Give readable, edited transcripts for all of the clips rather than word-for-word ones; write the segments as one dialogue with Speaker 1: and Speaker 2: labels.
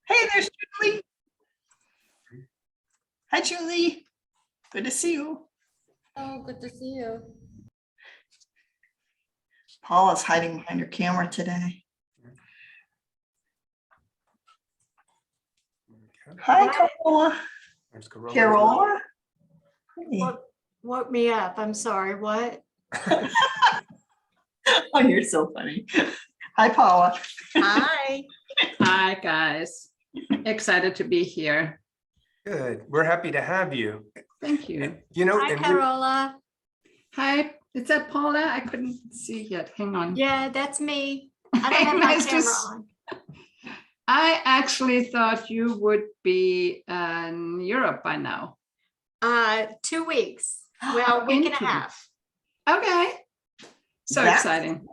Speaker 1: Hey, there's Julie. Hi, Julie. Good to see you.
Speaker 2: Oh, good to see you.
Speaker 1: Paula's hiding behind her camera today. Hi, Carola.
Speaker 3: There's Carola.
Speaker 1: Carola. Hey.
Speaker 2: Woke me up. I'm sorry. What?
Speaker 1: Oh, you're so funny. Hi, Paula.
Speaker 2: Hi.
Speaker 4: Hi, guys. Excited to be here.
Speaker 3: Good. We're happy to have you.
Speaker 4: Thank you.
Speaker 3: You know,
Speaker 2: Hi,
Speaker 3: and
Speaker 2: Carola.
Speaker 4: Hi, is that Paula? I couldn't see yet. Hang on.
Speaker 2: Yeah, that's me. I don't have my
Speaker 4: Nice to
Speaker 2: camera
Speaker 4: s-
Speaker 2: on.
Speaker 4: I actually thought you would be in Europe by now.
Speaker 2: 2 weeks. Well, week and a
Speaker 4: Into-
Speaker 2: half.
Speaker 4: Okay. So
Speaker 1: That's
Speaker 4: exciting.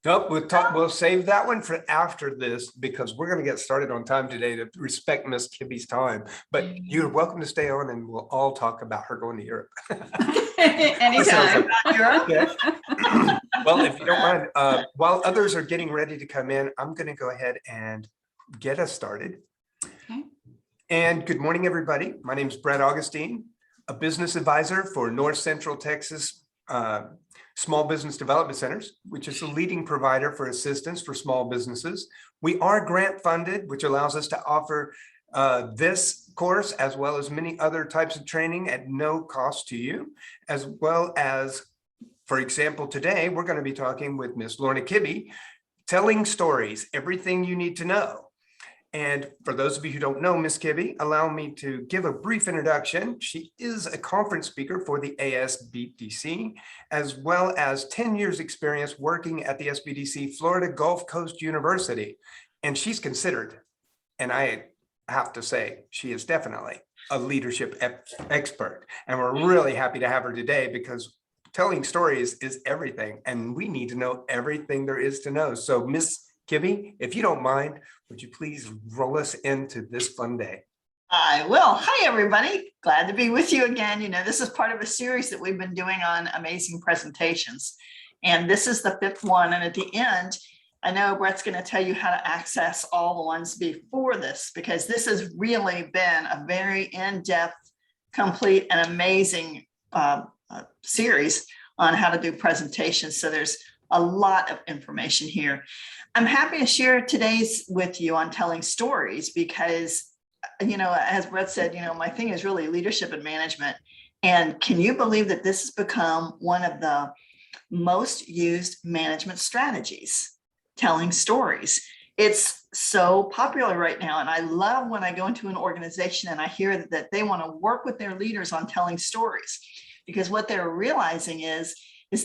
Speaker 3: nope, we'll save that one for after this because we're going to get started on time today to respect Miss Kibby's time. But you're welcome to stay on and we'll all talk about her going to Europe.
Speaker 4: Anytime.
Speaker 3: Okay. Well, if you don't mind, while others are getting ready to come in, I'm going to go ahead and get us started.
Speaker 4: Okay.
Speaker 3: And good morning, everybody. My name is Brett Augustine, a business advisor for North Central Texas Small Business Development Centers, which is the leading provider for assistance for small businesses. We are grant funded, which allows us to offer this course as well as many other types of training at no cost to you, as well as, for example, today we're going to be talking with Miss Lorna Kibbe, telling stories, everything you need to know. And for those of you who don't know Miss Kibbe, allow me to give a brief introduction. She is a conference speaker for the ASBDC, as well as 10 years experience working at the SBDC Florida Gulf Coast University. And she's considered, and I have to say, she is definitely a leadership expert. And we're really happy to have her today because telling stories is everything. And we need to know everything there is to know. So Miss Kibbe, if you don't mind, would you please roll us into this fun day?
Speaker 1: I will. Hi, everybody. Glad to be with you again. You know, this is part of a series that we've been doing on amazing presentations. And this is the 5th one. And at the end, I know Brett's going to tell you how to access all the ones before this, because this has really been a very in-depth, complete, and amazing series on how to do presentations. So there's a lot of information here. I'm happy to share today's with you on telling stories because, you know, as Brett said, you know, my thing is really leadership and management. And can you believe that this has become one of the most used management strategies, telling stories? It's so popular right now. And I love when I go into an organization and I hear that they want to work with their leaders on telling stories, because what they're realizing is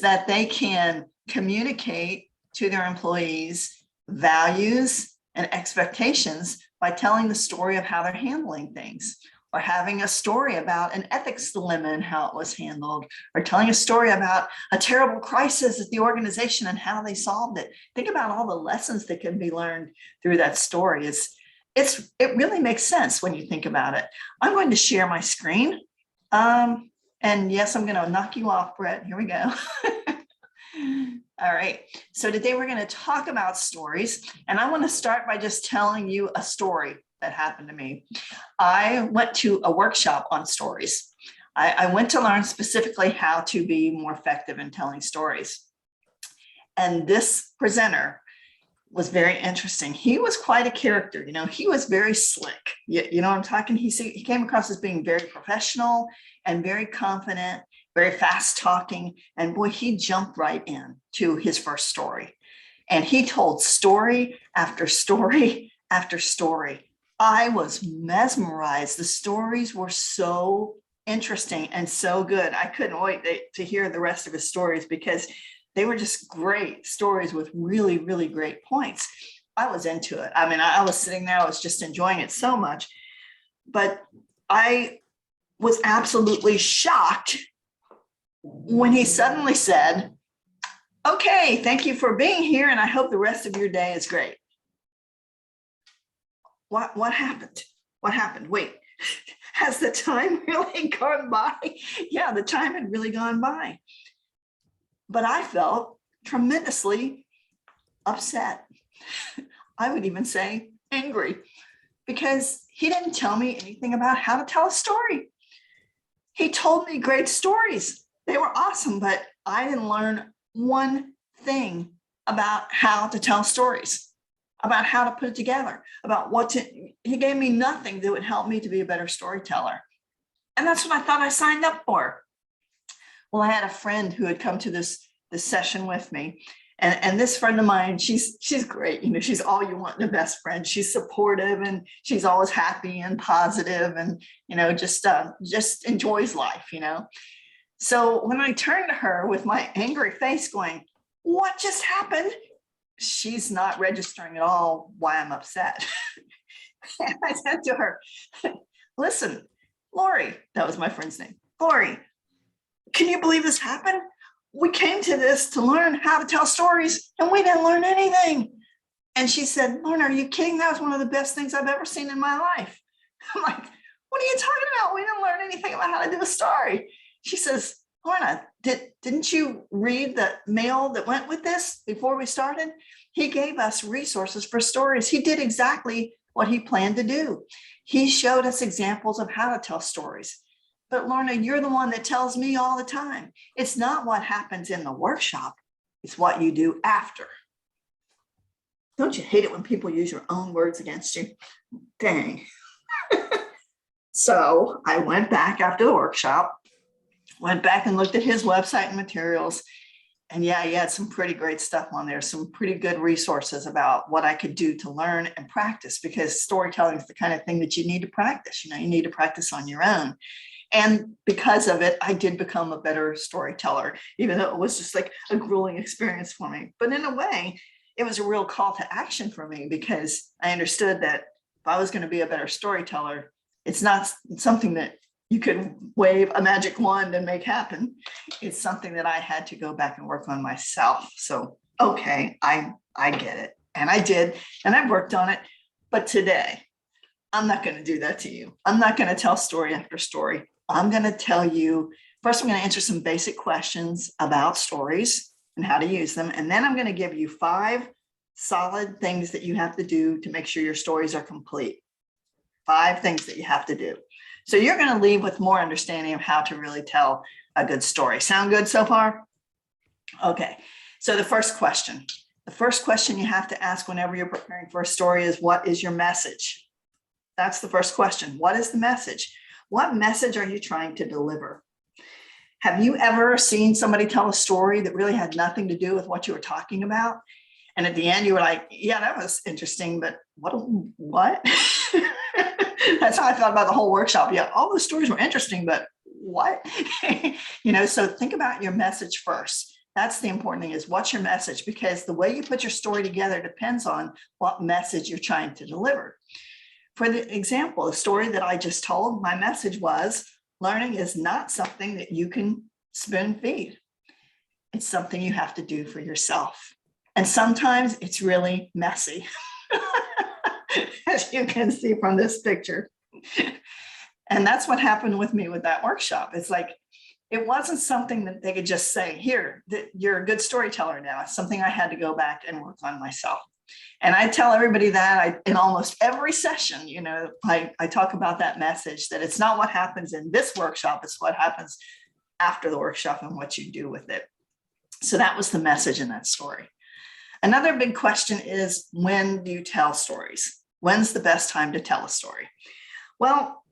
Speaker 1: that they can communicate to their employees values and expectations by telling the story of how they're handling things, or having a story about an ethics dilemma and how it was handled, or telling a story about a terrible crisis at the organization and how they solved it. Think about all the lessons that can be learned through that story. It really makes sense when you think about it. I'm going to share my screen. And yes, I'm going to knock you off, Brett. Here we go. All right, so today we're going to talk about stories, and I want to start by just telling you a story that happened to me. I went to a workshop on stories. I went to learn specifically how to be more effective in telling stories. And this presenter was very interesting. He was quite a character, you know, he was very slick. You know what I'm talking? He came across as being very professional and very confident, very fast talking. And boy, he jumped right in to his first story. And he told story after story after story. I was mesmerized. The stories were so interesting and so good. I couldn't wait to hear the rest of his stories because they were just great stories with really, really great points. I was into it. I mean, I was sitting there, I was just enjoying it so much. But I was absolutely shocked when he suddenly said, "Okay, thank you for being here, and I hope the rest of your day is great." What happened? What happened? Wait, has the time really gone by? Yeah, the time had really gone by. But I felt tremendously upset. I would even say angry, because he didn't tell me anything about how to tell a story. He told me great stories. They were awesome, but I didn't learn one thing about how to tell stories, about how to put it together, about what to, he gave me nothing that would help me to be a better storyteller. And that's what I thought I signed up for. Well, I had a friend who had come to this session with me. And this friend of mine, she's great. You know, she's all you want in a best friend. She's supportive and she's always happy and positive and, you know, just enjoys life, you know. So when I turned to her with my angry face going, what just happened? She's not registering at all why I'm upset. And I said to her, listen, Lori, that was my friend's name. Lori, can you believe this happened? We came to this to learn how to tell stories and we didn't learn anything. And she said, Lorna, are you kidding? That was one of the best things I've ever seen in my life. I'm like, what are you talking about? We didn't learn anything about how to do a story. She says, Lorna, didn't you read the mail that went with this before we started? He gave us resources for stories. He did exactly what he planned to do. He showed us examples of how to tell stories. But Lorna, you're the one that tells me all the time. It's not what happens in the workshop. It's what you do after. Don't you hate it when people use your own words against you? Dang. So I went back after the workshop, went back and looked at his website and materials. And yeah, he had some pretty great stuff on there, some pretty good resources about what I could do to learn and practice, because storytelling is the kind of thing that you need to practice. You know, you need to practice on your own. And because of it, I did become a better storyteller, even though it was just like a grueling experience for me. But in a way, it was a real call to action for me, because I understood that if I was going to be a better storyteller, it's not something that you could wave a magic wand and make happen. It's something that I had to go back and work on myself. So, okay, I get it. And I did, and I worked on it. But today, I'm not going to do that to you. I'm not going to tell story after story. I'm going to tell you, first, I'm going to answer some basic questions about stories and how to use them. And then I'm going to give you 5 solid things that you have to do to make sure your stories are complete. 5 things that you have to do. So you're going to leave with more understanding of how to really tell a good story. Sound good so far? Okay. So the first question you have to ask whenever you're preparing for a story is, what is your message? That's the first question. What is the message? What message are you trying to deliver? Have you ever seen somebody tell a story that really had nothing to do with what you were talking about? And at the end, you were like, yeah, that was interesting, but what? That's how I thought about the whole workshop. Yeah, all the stories were interesting, but what? You know, so think about your message first. That's the important thing, is what's your message? Because the way you put your story together depends on what message you're trying to deliver. For the example, the story that I just told, my message was, learning is not something that you can spoon feed. It's something you have to do for yourself. And sometimes it's really messy, as you can see from this picture. And that's what happened with me with that workshop. It's like, it wasn't something that they could just say, here, you're a good storyteller now. It's something I had to go back and work on myself. And I tell everybody that in almost every session, you know, I talk about that message, that it's not what happens in this workshop, it's what happens after the workshop and what you do with it. So that was the message in that story. Another big question is, when do you tell stories? When's the best time to tell a story? Well,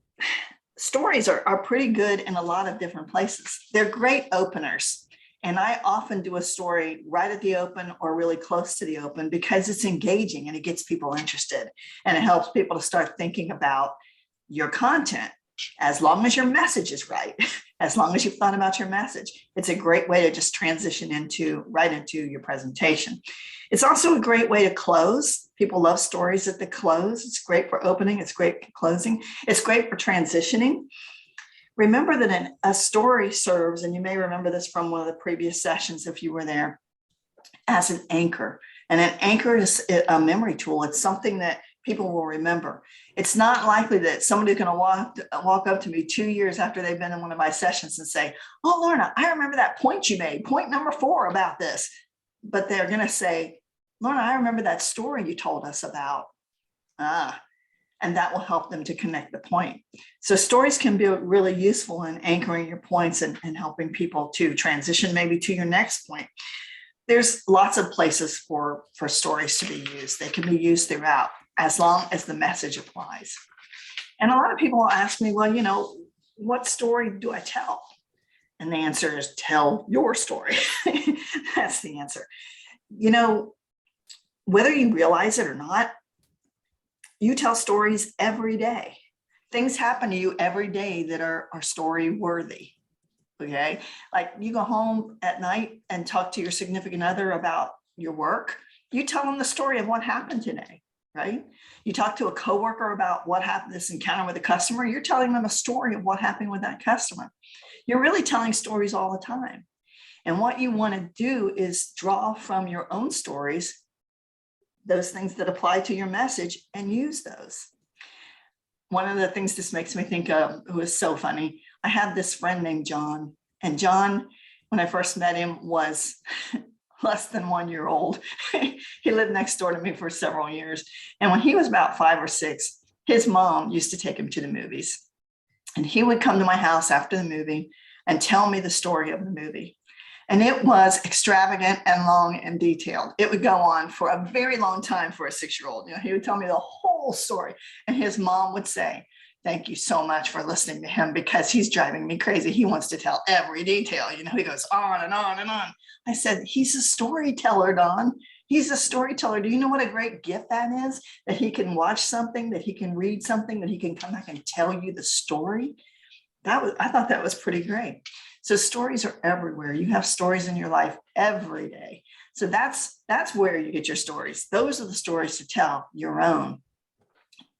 Speaker 1: stories are pretty good in a lot of different places. They're great openers. And I often do a story right at the open or really close to the open, because it's engaging and it gets people interested and it helps people to start thinking about your content. As long as your message is right, as long as you've thought about your message, it's a great way to just transition right into your presentation. It's also a great way to close. People love stories at the close. It's great for opening. It's great for closing. It's great for transitioning. Remember that a story serves, and you may remember this from one of the previous sessions if you were there, as an anchor. And an anchor is a memory tool. It's something that people will remember. It's not likely that somebody's going to walk up to me 2 years after they've been in one of my sessions and say, oh, Lorna, I remember that point you made, point number 4 about this. But they're going to say, Lorna, I remember that story you told us about. And and that will help them to connect the point. So stories can be really useful in anchoring your points and helping people to transition maybe to your next point. There's lots of places for stories to be used. They can be used throughout, as long as the message applies. And a lot of people ask me, well, what story do I tell? And the answer is tell your story. That's the answer. Whether you realize it or not, you tell stories every day. Things happen to you every day that are story worthy. Okay. Like you go home at night and talk to your significant other about your work. You tell them the story of what happened today, right? You talk to a coworker about what happened, this encounter with a customer. You're telling them a story of what happened with that customer. You're really telling stories all the time. And what you want to do is draw from your own stories those things that apply to your message and use those. One of the things this makes me think of, who is so funny, I had this friend named John, and John, when I first met him, was less than 1 year old. He lived next door to me for several years. And when he was about 5 or 6, his mom used to take him to the movies. And he would come to my house after the movie and tell me the story of the movie. And it was extravagant and long and detailed. It would go on for a very long time for a 6-year-old. He would tell me the whole story. And his mom would say, thank you so much for listening to him because he's driving me crazy. He wants to tell every detail. He goes on and on and on. I said, he's a storyteller, Don. He's a storyteller. Do you know what a great gift that is? That he can watch something, that he can read something, that he can come back and tell you the story. I thought that was pretty great. So stories are everywhere. You have stories in your life every day. So that's where you get your stories. Those are the stories to tell, your own.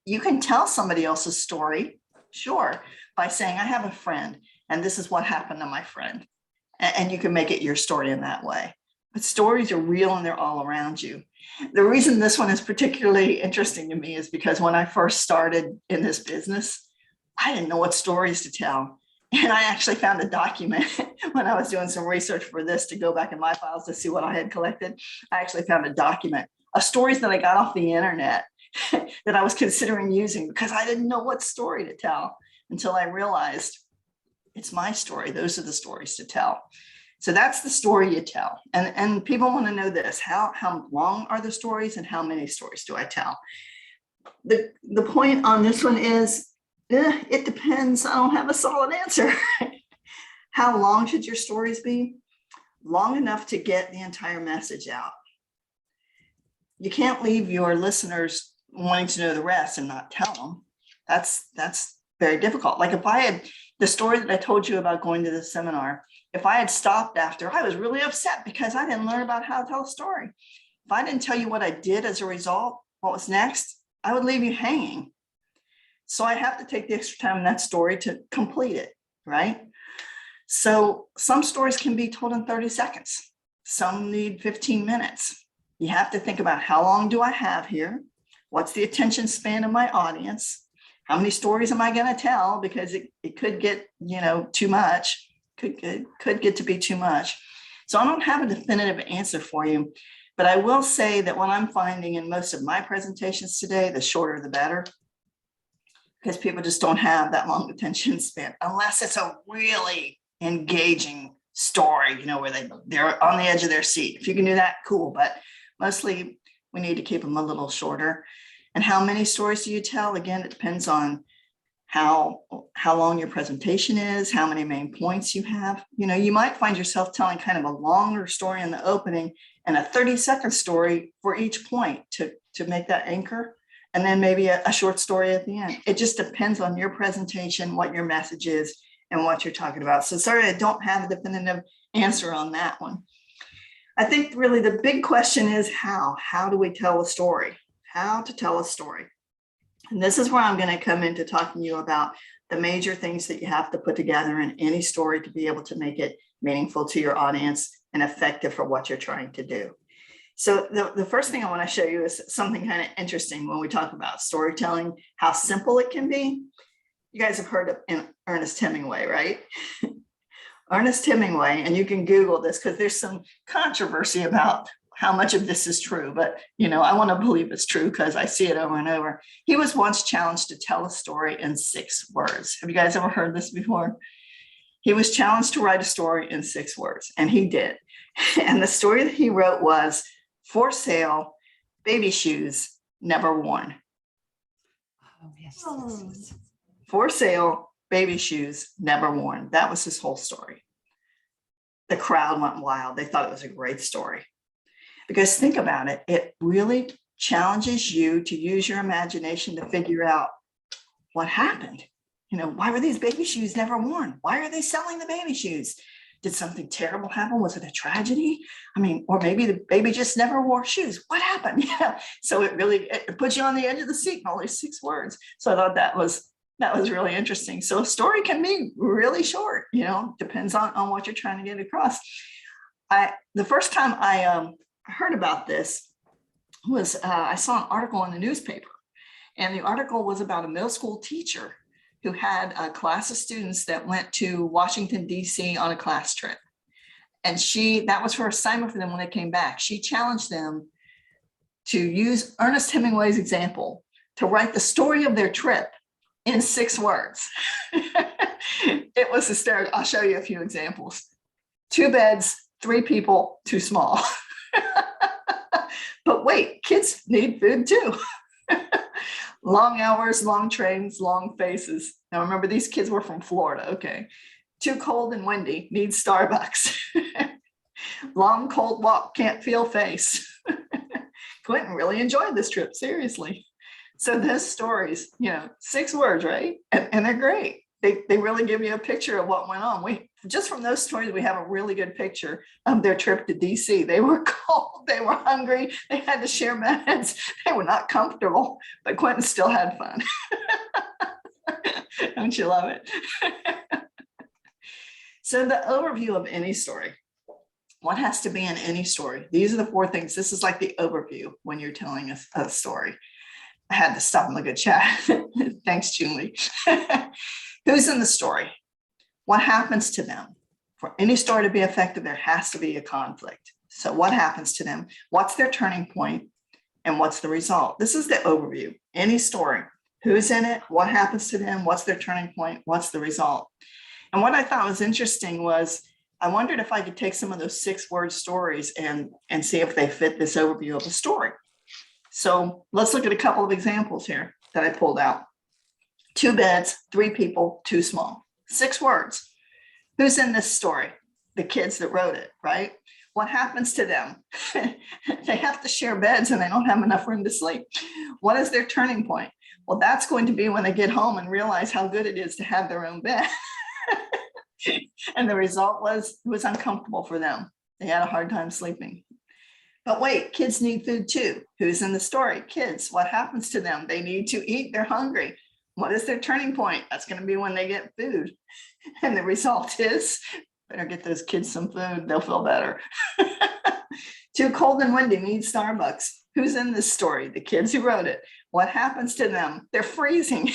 Speaker 1: You can tell somebody else's story, sure, by saying, I have a friend, and this is what happened to my friend. And you can make it your story in that way. But stories are real and they're all around you. The reason this one is particularly interesting to me is because when I first started in this business, I didn't know what stories to tell. And I actually found a document when I was doing some research for this to go back in my files to see what I had collected. I actually found a document of stories that I got off the internet that I was considering using because I didn't know what story to tell until I realized it's my story. Those are the stories to tell. So that's the story you tell. And people want to know this, how long are the stories and how many stories do I tell? The point on this one is, it depends. I don't have a solid answer. How long should your stories be? Long enough to get the entire message out. You can't leave your listeners wanting to know the rest and not tell them. That's very difficult. Like if I had the story that I told you about going to the seminar, if I had stopped after, I was really upset because I didn't learn about how to tell a story. If I didn't tell you what I did as a result, what was next, I would leave you hanging. So I have to take the extra time in that story to complete it, right? So some stories can be told in 30 seconds. Some need 15 minutes. You have to think about how long do I have here? What's the attention span of my audience? How many stories am I going to tell? Because it could get, too much, could get to be too much. So I don't have a definitive answer for you, but I will say that what I'm finding in most of my presentations today, the shorter the better, because people just don't have that long attention span unless it's a really engaging story, where they're on the edge of their seat. If you can do that, cool. But mostly we need to keep them a little shorter. And how many stories do you tell? Again, it depends on how long your presentation is, how many main points you have. You might find yourself telling kind of a longer story in the opening and a 30-second story for each point to make that anchor. And then maybe a short story at the end. It just depends on your presentation, what your message is, and what you're talking about. So sorry, I don't have a definitive answer on that one. I think really the big question is how. How do we tell a story? How to tell a story. And this is where I'm going to come into talking to you about the major things that you have to put together in any story to be able to make it meaningful to your audience and effective for what you're trying to do. So the first thing I want to show you is something kind of interesting when we talk about storytelling, how simple it can be. You guys have heard of Ernest Hemingway, right? Ernest Hemingway, and you can Google this because there's some controversy about how much of this is true, but I want to believe it's true because I see it over and over. He was once challenged to tell a story in 6 words. Have you guys ever heard this before? He was challenged to write a story in 6 words, and he did. And the story that he wrote was For Sale, Baby Shoes Never Worn.
Speaker 4: Oh, yes.
Speaker 2: Oh.
Speaker 1: For Sale, Baby Shoes Never Worn. That was his whole story. The crowd went wild. They thought it was a great story. Because think about it, it really challenges you to use your imagination to figure out what happened. Why were these baby shoes never worn? Why are they selling the baby shoes? Did something terrible happen? Was it a tragedy? Or maybe the baby just never wore shoes. What happened? So it puts you on the edge of the seat in all these 6 words. So I thought that was really interesting. So a story can be really short, depends on what you're trying to get across. The first time I heard about this was I saw an article in the newspaper, and the article was about a middle school teacher who had a class of students that went to Washington, D.C. on a class trip. And that was her assignment for them when they came back. She challenged them to use Ernest Hemingway's example to write the story of their trip in 6 words. It was hysterical. I'll show you a few examples. 2 beds, 3 people, too small. But wait, kids need food too. Long hours, long trains, long faces. Now remember, these kids were from Florida, okay. Too cold and windy, need Starbucks. Long cold walk, can't feel face. Quentin really enjoyed this trip, seriously. So those stories, 6 words, right? And they're great. They really give you a picture of what went on. Just from those stories, we have a really good picture of their trip to DC. They were cold, they were hungry, they had to share meds, they were not comfortable, but Quentin still had fun. Don't you love it? So the overview of any story, what has to be in any story? These are the 4 things. This is like the overview when you're telling a story. I had to stop and look at chat. Thanks, Julie. Who's in the story? What happens to them? For any story to be effective, there has to be a conflict. So what happens to them? What's their turning point? And what's the result? This is the overview. Any story. Who's in it? What happens to them? What's their turning point? What's the result? And what I thought was interesting was I wondered if I could take some of those 6-word stories and see if they fit this overview of a story. So let's look at a couple of examples here that I pulled out. 2 beds, 3 people, too small. 6 words. Who's in this story? The kids that wrote it, right? What happens to them? They have to share beds and they don't have enough room to sleep. What is their turning point? Well, that's going to be when they get home and realize how good it is to have their own bed. And the result was it was uncomfortable for them. They had a hard time sleeping. But wait, kids need food too. Who's in the story? Kids. What happens to them? They need to eat. They're hungry. What is their turning point? That's going to be when they get food. And the result is, better get those kids some food. They'll feel better. Too cold and windy, need Starbucks. Who's in this story? The kids who wrote it. What happens to them? They're freezing.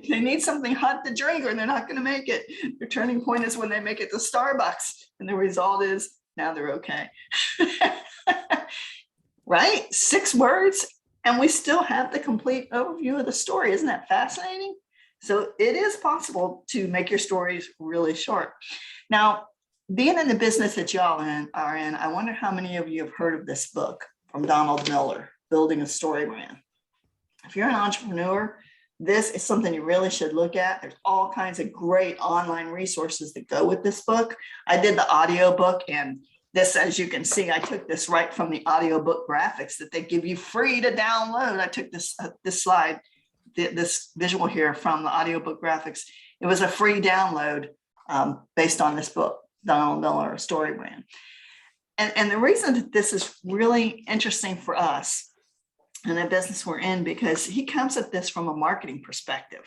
Speaker 1: They need something hot to drink or they're not going to make it. Their turning point is when they make it to Starbucks. And the result is now they're okay. Right? 6 words. And we still have the complete overview of the story. Isn't that fascinating? So it is possible to make your stories really short. Now, being in the business that y'all are in, I wonder how many of you have heard of this book from Donald Miller, Building a Story Brand. If you're an entrepreneur, this is something you really should look at. There's all kinds of great online resources that go with this book. I did the audiobook, and this, as you can see, I took this right from the audiobook graphics that they give you free to download. I took this slide, this visual here from the audiobook graphics. It was a free download based on this book, Donald Miller, A Story Brand. And the reason that this is really interesting for us in the business we're in, because he comes at this from a marketing perspective.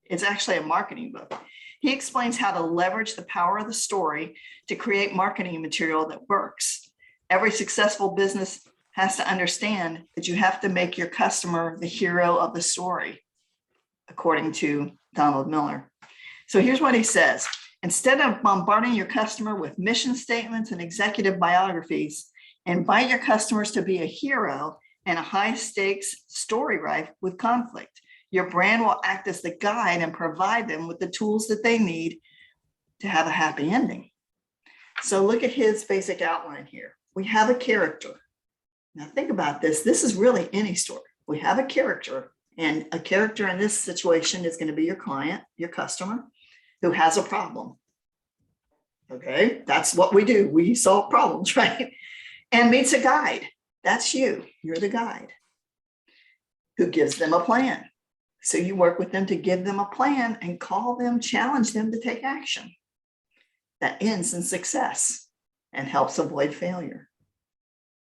Speaker 1: It's actually a marketing book. He explains how to leverage the power of the story to create marketing material that works. Every successful business has to understand that you have to make your customer the hero of the story, according to Donald Miller. So here's what he says. Instead of bombarding your customer with mission statements and executive biographies, invite your customers to be a hero in a high-stakes story rife with conflict. Your brand will act as the guide and provide them with the tools that they need to have a happy ending. So look at his basic outline here. We have a character. Now think about this. This is really any story. We have a character, and a character in this situation is going to be your client, your customer, who has a problem. Okay, that's what we do. We solve problems, right? And meets a guide. That's you. You're the guide who gives them a plan. So you work with them to give them a plan and call them, challenge them to take action that ends in success and helps avoid failure.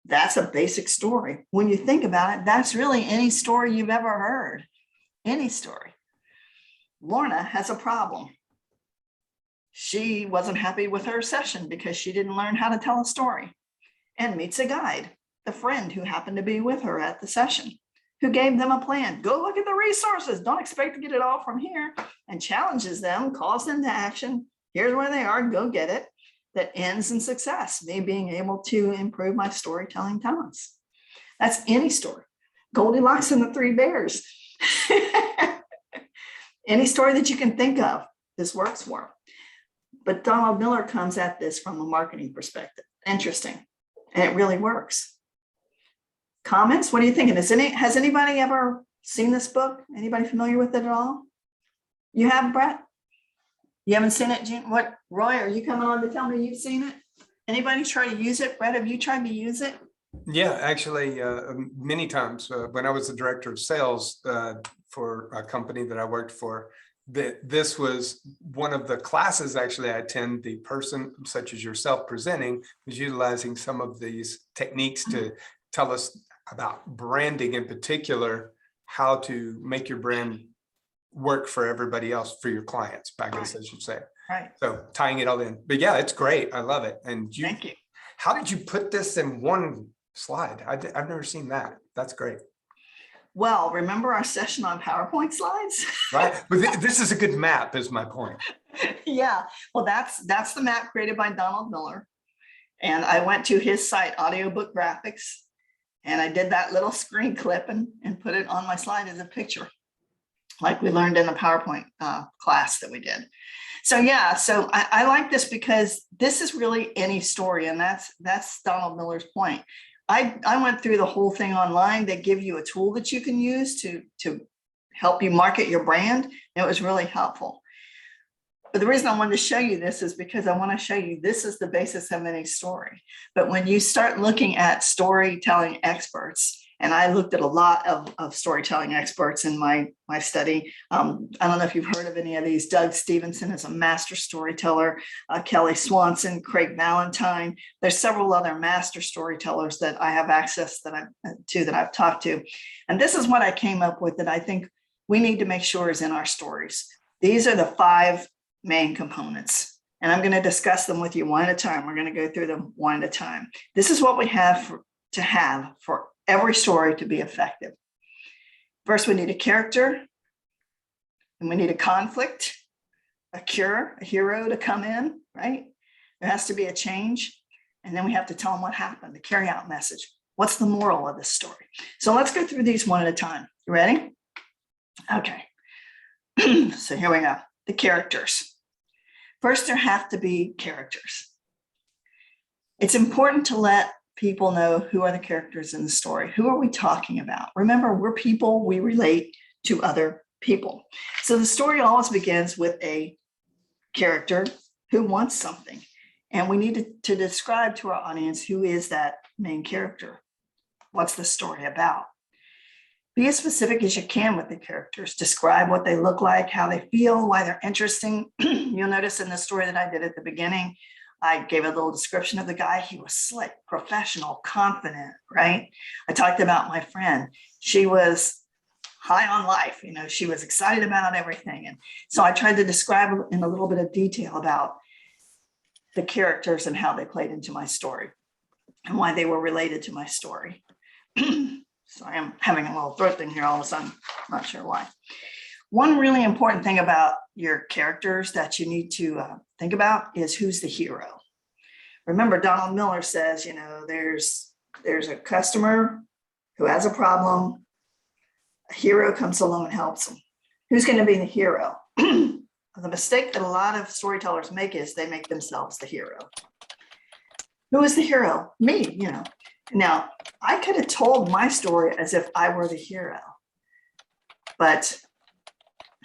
Speaker 1: That's a basic story. When you think about it, that's really any story you've ever heard. Any story. Lorna has a problem. She wasn't happy with her session because she didn't learn how to tell a story, and meets a guide, the friend who happened to be with her at the session, who gave them a plan. Go look at the resources. Don't expect to get it all from here, and challenges them, calls them to action. Here's where they are. Go get it. That ends in success, me being able to improve my storytelling talents. That's any story. Goldilocks and the Three Bears. Any story that you can think of, this works for. But Donald Miller comes at this from a marketing perspective. Interesting. And it really works. Comments? What are you thinking? Has anybody ever seen this book? Anybody familiar with it at all? You have, Brett? You haven't seen it, Jean? What, Roy, are you coming on to tell me you've seen it? Anybody try to use it? Brett, have you tried to use it?
Speaker 3: Yeah, actually, many times when I was the director of sales for a company that I worked for, this was one of the classes actually I attend. The person such as yourself presenting was utilizing some of these techniques to tell us about branding in particular, how to make your brand work for everybody else, for your clients, I guess I should say.
Speaker 1: Right.
Speaker 3: So tying it all in. But yeah, it's great. I love it. And
Speaker 1: Thank you.
Speaker 3: How did you put this in one slide? I've never seen that. That's great.
Speaker 1: Well, remember our session on PowerPoint slides?
Speaker 3: Right. But this is a good map, is my point.
Speaker 1: Yeah. Well, that's the map created by Donald Miller. And I went to his site, Audiobook Graphics, and I did that little screen clip and put it on my slide as a picture, like we learned in the PowerPoint class that we did. So yeah, so I like this because this is really any story, and that's Donald Miller's point. I went through the whole thing online. They give you a tool that you can use to help you market your brand. It was really helpful. But the reason I wanted to show you this is because I want to show you this is the basis of any story. But when you start looking at storytelling experts, and I looked at a lot of storytelling experts in my study. I don't know if you've heard of any of these. Doug Stevenson is a master storyteller, Kelly Swanson, Craig Valentine. There's several other master storytellers that I have access that I've talked to. And this is what I came up with that I think we need to make sure is in our stories. These are the 5 main components. And I'm going to discuss them with you one at a time. We're going to go through them one at a time. This is what we have to have for every story to be effective. First, we need a character, and we need a conflict, a cure, a hero to come in, right? There has to be a change. And then we have to tell them what happened, the carry out message. What's the moral of this story? So let's go through these one at a time. You ready? Okay. So here we go. The characters. First, there have to be characters. It's important to let people know who are the characters in the story. Who are we talking about? Remember, we're people, we relate to other people. So the story always begins with a character who wants something. And we need to describe to our audience who is that main character. What's the story about? Be as specific as you can with the characters. Describe what they look like, how they feel, why they're interesting. You'll notice in the story that I did at the beginning, I gave a little description of the guy. He was slick, professional, confident, right? I talked about my friend. She was high on life. You know, she was excited about everything. And so I tried to describe in a little bit of detail about the characters and how they played into my story and why they were related to my story. So I am having a little throat thing here all of a sudden, not sure why. One really important thing about your characters that you need to think about is who's the hero. Remember, Donald Miller says, there's a customer who has a problem. A hero comes along and helps them. Who's going to be the hero? The mistake that a lot of storytellers make is they make themselves the hero. Who is the hero? Me, Now, I could have told my story as if I were the hero, but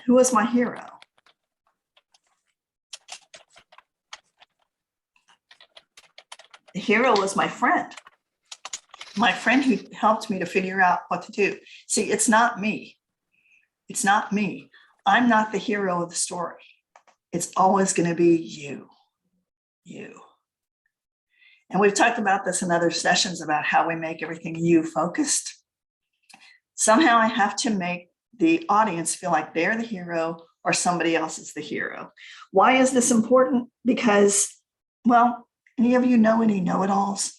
Speaker 1: who was my hero? The hero was my friend who helped me to figure out what to do. See, it's not me. It's not me. I'm not the hero of the story. It's always going to be you. And we've talked about this in other sessions about how we make everything you focused. Somehow I have to make the audience feel like they're the hero or somebody else is the hero. Why is this important? Because, well, any of you know any know-it-alls?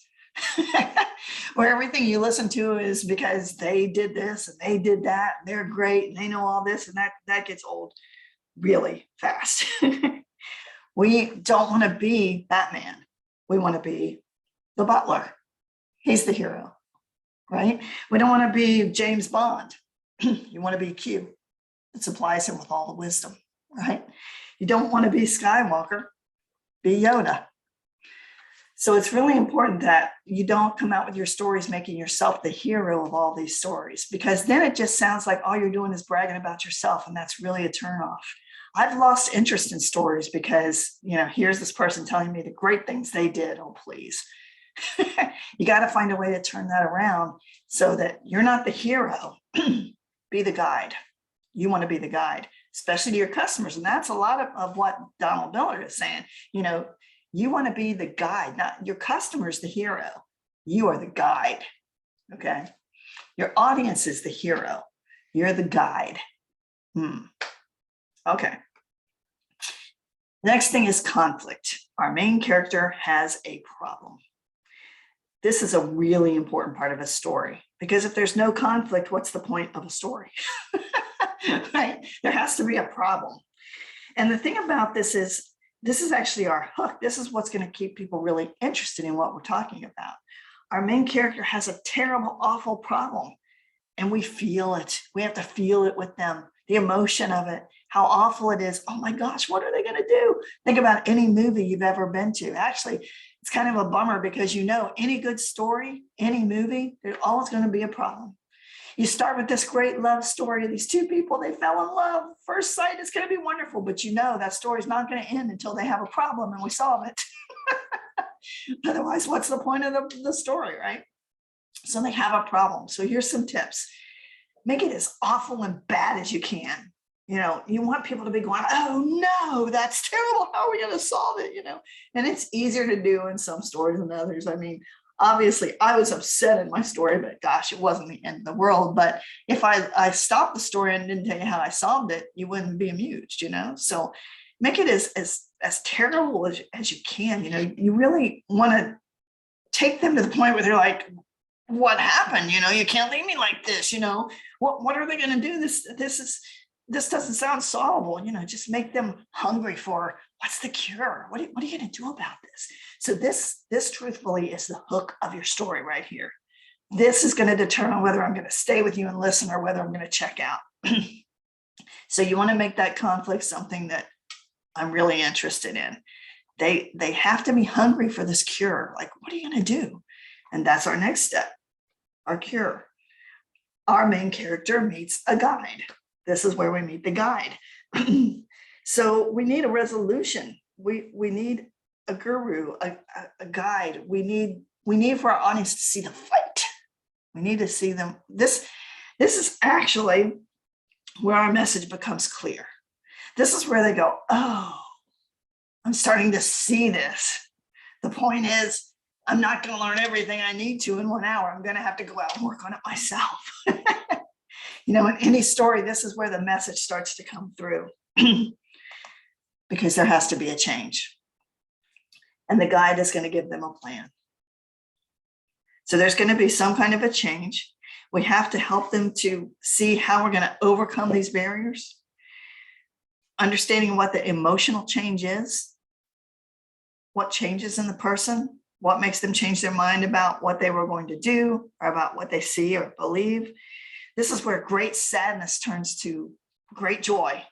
Speaker 1: Where everything you listen to is because they did this and they did that, and they're great and they know all this, and that gets old really fast. We don't want to be Batman. We want to be the butler. He's the hero, right? We don't want to be James Bond. You want to be Q. It supplies him with all the wisdom, right? You don't want to be Skywalker. Be Yoda. So it's really important that you don't come out with your stories making yourself the hero of all these stories, because then it just sounds like all you're doing is bragging about yourself, and that's really a turnoff. I've lost interest in stories because, here's this person telling me the great things they did. Oh, please. You got to find a way to turn that around so that you're not the hero. Be the guide. You want to be the guide, especially to your customers. And that's a lot of what Donald Miller is saying. You want to be the guide, not your customer's the hero. You are the guide. Okay. Your audience is the hero. You're the guide. Okay. Next thing is conflict. Our main character has a problem. This is a really important part of a story, because if there's no conflict, what's the point of a story? Right? There has to be a problem. And the thing about this is actually our hook. This is what's going to keep people really interested in what we're talking about. Our main character has a terrible, awful problem, and we feel it. We have to feel it with them, the emotion of it, how awful it is. Oh my gosh, what are they going to do? Think about any movie you've ever been to. Actually, it's kind of a bummer, because any good story, any movie, there's always going to be a problem. You start with this great love story of these two people, they fell in love. First sight, it's going to be wonderful, but that story is not going to end until they have a problem and we solve it. Otherwise, what's the point of the story, right? So they have a problem. So here's some tips. Make it as awful and bad as you can. You want people to be going, oh no, that's terrible. How are we going to solve it? And it's easier to do in some stories than others. I mean, obviously I was upset in my story, but gosh, it wasn't the end of the world. But if I stopped the story and didn't tell you how I solved it, you wouldn't be amused, So make it as terrible as you can. You really want to take them to the point where they're like, what happened? You can't leave me like this. What are they going to do? This doesn't sound solvable. Just make them hungry for what's the cure? What are you going to do about this? So this truthfully is the hook of your story right here. This is going to determine whether I'm going to stay with you and listen or whether I'm going to check out. So you want to make that conflict something that I'm really interested in. They have to be hungry for this cure. Like, what are you going to do? And that's our next step, our cure. Our main character meets a guide. This is where we meet the guide. So we need a resolution. We need a guru, a guide. We need for our audience to see the fight. We need to see them. This is actually where our message becomes clear. This is where they go, oh, I'm starting to see this. The point is, I'm not going to learn everything I need to in 1 hour. I'm going to have to go out and work on it myself. In any story, this is where the message starts to come through because there has to be a change. And the guide is going to give them a plan. So there's going to be some kind of a change. We have to help them to see how we're going to overcome these barriers. understanding what the emotional change is, what changes in the person, what makes them change their mind about what they were going to do or about what they see or believe. This is where great sadness turns to great joy.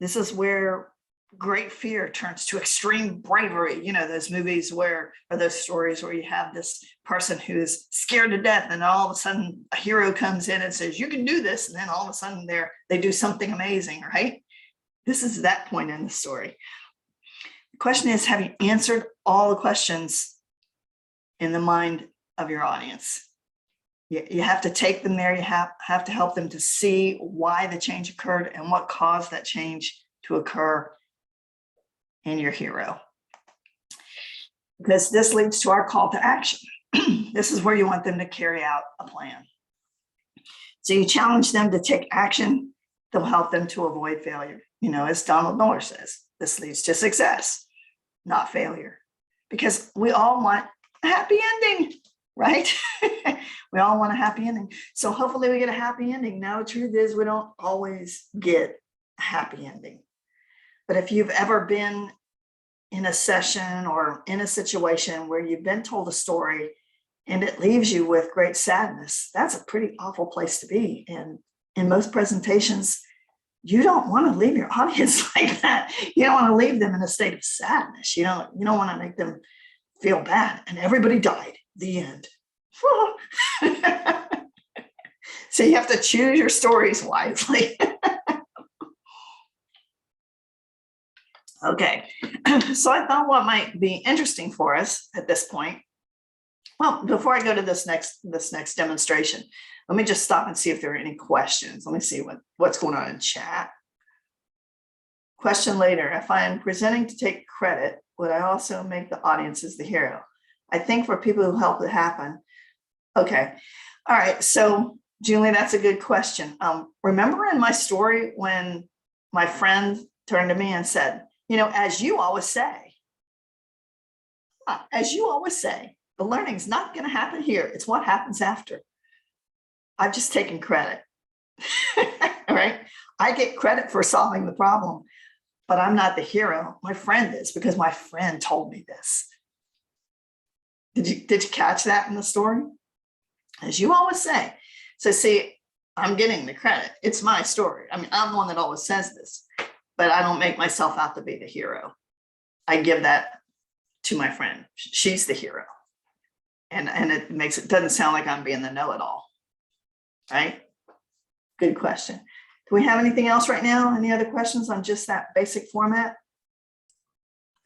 Speaker 1: This is where great fear turns to extreme bravery. You know, those movies where, or those stories where you have this person who is scared to death and all of a sudden a hero comes in and says, you can do this. And then all of a sudden they do something amazing, right? This is that point in the story. The question is, have you answered all the questions in the mind of your audience? You have to take them there. You have to help them to see why the change occurred and what caused that change to occur in your hero. Because this leads to our call to action. This is where you want them to carry out a plan. So you challenge them to take action that will help them to avoid failure. You know, as Donald Miller says, this leads to success, not failure. Because we all want a happy ending, right? We all want a happy ending. So hopefully we get a happy ending. Now, the truth is we don't always get a happy ending. But if you've ever been in a session or in a situation where you've been told a story and it leaves you with great sadness, that's a pretty awful place to be. And in most presentations, you don't want to leave your audience like that. You don't want to leave them in a state of sadness. You don't want to make them feel bad. And everybody died. The end. So you have to choose your stories wisely. Okay, so I thought what might be interesting for us at this point. Well, before I go to this next demonstration, let me just stop and see if there are any questions. Let me see what's going on in chat. Question later, if I am presenting to take credit, would I also make the audience as the hero? I think for people who help it happen. Okay, all right, so Julie, that's a good question. Remember in my story when my friend turned to me and said, you know, as you always say, the learning's not going to happen here. It's what happens after. I've just taken credit. All right. I get credit for solving the problem, but I'm not the hero. My friend is, because my friend told me this. Did you catch that in the story? As you always say. So see, I'm getting the credit. It's my story. I mean, I'm the one that always says this, but I don't make myself out to be the hero. I give that to my friend. She's the hero. And it doesn't sound like I'm being the know-it-all, right? Good question. Do we have anything else right now? Any other questions on just that basic format?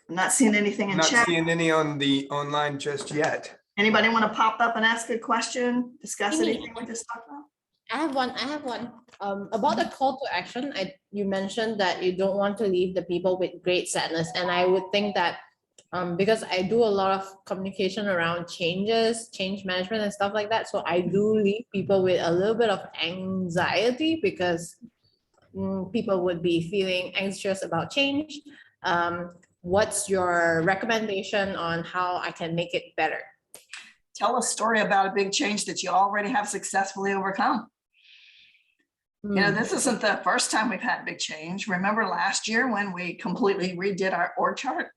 Speaker 1: I'm not seeing anything in chat.
Speaker 3: Not seeing any on the online just yet.
Speaker 1: Anybody want to pop up and ask a question? Discuss anything we just talked about?
Speaker 5: I have one. About the call to action, you mentioned that you don't want to leave the people with great sadness. And I would think that because I do a lot of communication around change management and stuff like that. So I do leave people with a little bit of anxiety because people would be feeling anxious about change. What's your recommendation on how I can make it better?
Speaker 1: Tell a story about a big change that you already have successfully overcome. You know, this isn't the first time we've had big change. Remember last year when we completely redid our org chart?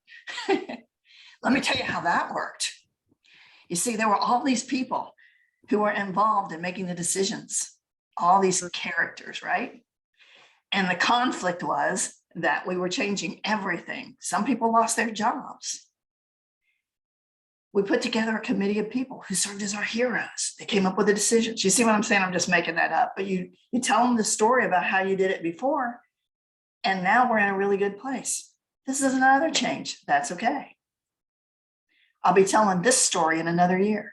Speaker 1: Let me tell you how that worked. You see, there were all these people who were involved in making the decisions, all these characters, right? And the conflict was that we were changing everything. Some people lost their jobs. We put together a committee of people who served as our heroes. They came up with the decisions. You see what I'm saying? I'm just making that up, but you tell them the story about how you did it before, and now we're in a really good place. This is another change. That's okay. I'll be telling this story in another year.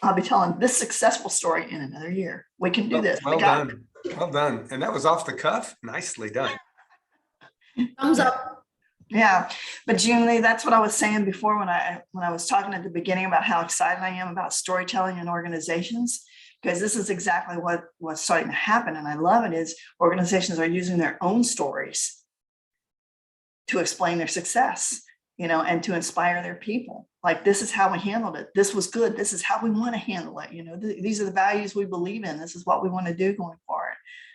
Speaker 1: I'll be telling this successful story in another year. We can do this.
Speaker 3: Well done. Well done. And that was off the cuff. Nicely done.
Speaker 5: Thumbs up.
Speaker 1: Yeah, but Julie, that's what I was saying before when I was talking at the beginning about how excited I am about storytelling in organizations, because this is exactly what's starting to happen. And I love it is organizations are using their own stories to explain their success, you know, and to inspire their people. Like, this is how we handled it. This was good. This is how we want to handle it. You know, these are the values we believe in. This is what we want to do going forward.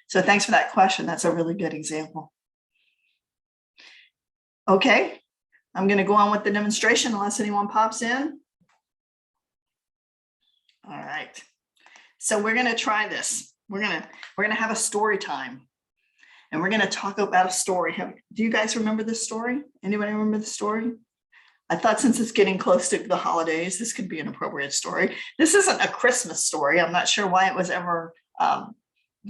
Speaker 1: So thanks for that question. That's a really good example. Okay, I'm going to go on with the demonstration unless anyone pops in. All right. So we're going to try this. We're going to have a story time. And we're going to talk about a story. Do you guys remember this story? Anybody remember the story? I thought since it's getting close to the holidays, this could be an appropriate story. This isn't a Christmas story. I'm not sure why it was ever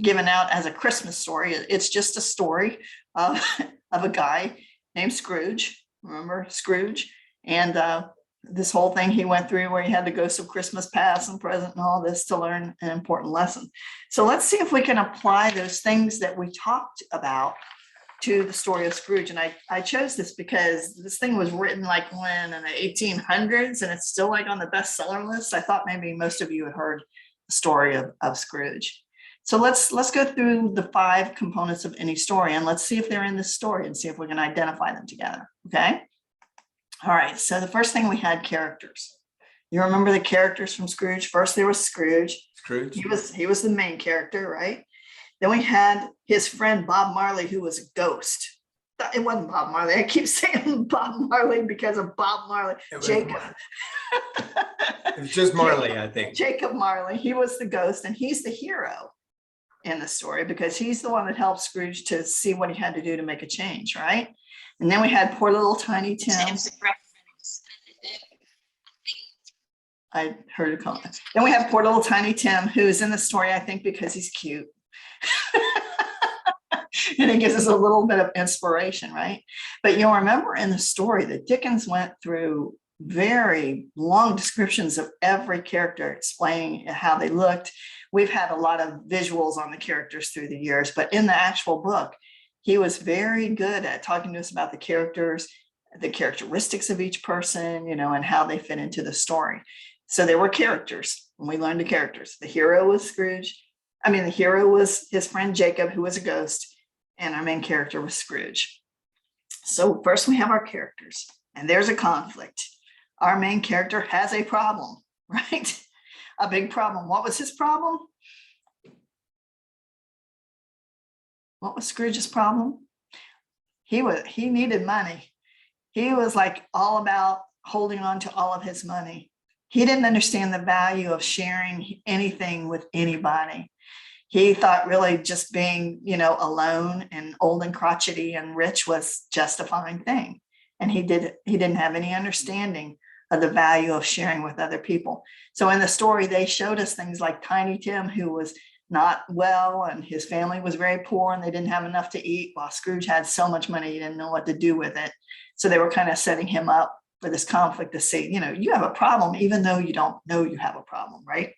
Speaker 1: given out as a Christmas story. It's just a story of a guy named Scrooge. Remember Scrooge? And this whole thing he went through where he had the ghost of Christmas past and present and all this to learn an important lesson. So let's see if we can apply those things that we talked about to the story of Scrooge. And I chose this because this thing was written like when in the 1800s and it's still like on the bestseller list. I thought maybe most of you had heard the story of Scrooge. So let's go through the 5 components of any story and let's see if they're in this story and see if we can identify them together. Okay. All right. So the first thing we had characters. You remember the characters from Scrooge? First there was Scrooge. He was the main character, right? Then we had his friend Bob Marley, who was a ghost. It wasn't Bob Marley. I keep saying Bob Marley because of Bob Marley. Jacob.
Speaker 3: It was just Marley, I think.
Speaker 1: Jacob Marley. He was the ghost, and he's the hero in the story because he's the one that helped Scrooge to see what he had to do to make a change, right? And then we had poor little Tiny Tim. I heard a comment. Then we have poor little Tiny Tim, who's in the story, I think, because he's cute. And it gives us a little bit of inspiration, right? But you'll remember in the story that Dickens went through very long descriptions of every character, explaining how they looked. We've had a lot of visuals on the characters through the years, but in the actual book, he was very good at talking to us about the characters, the characteristics of each person, and how they fit into the story. So there were characters, and we learned the characters. The hero was Scrooge. The hero was his friend Jacob, who was a ghost, and our main character was Scrooge. So first we have our characters, and there's a conflict. Our main character has a problem, right? A big problem. What was his problem? What was Scrooge's problem? He needed money. He was like all about holding on to all of his money. He didn't understand the value of sharing anything with anybody. He thought really just being, alone and old and crotchety and rich was just a fine thing. And he didn't have any understanding of the value of sharing with other people. So in the story, they showed us things like Tiny Tim, who was not well and his family was very poor and they didn't have enough to eat, while Scrooge had so much money, he didn't know what to do with it. So they were kind of setting him up for this conflict to say, you have a problem, even though you don't know you have a problem, right?